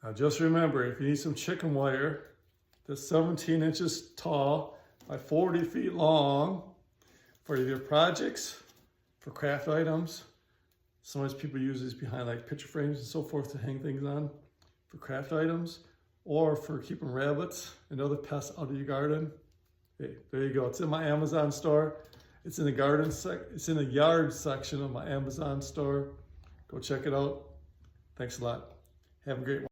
Now just remember, if you need some chicken wire that's 17 inches tall by 40 feet long for either projects, for craft items, sometimes people use these behind like picture frames and so forth to hang things on for craft items, or for keeping rabbits and other pests out of your garden. Hey, there you go. It's in my Amazon store. It's in the it's in the yard section of my Amazon store. Go check it out. Thanks a lot. Have a great one.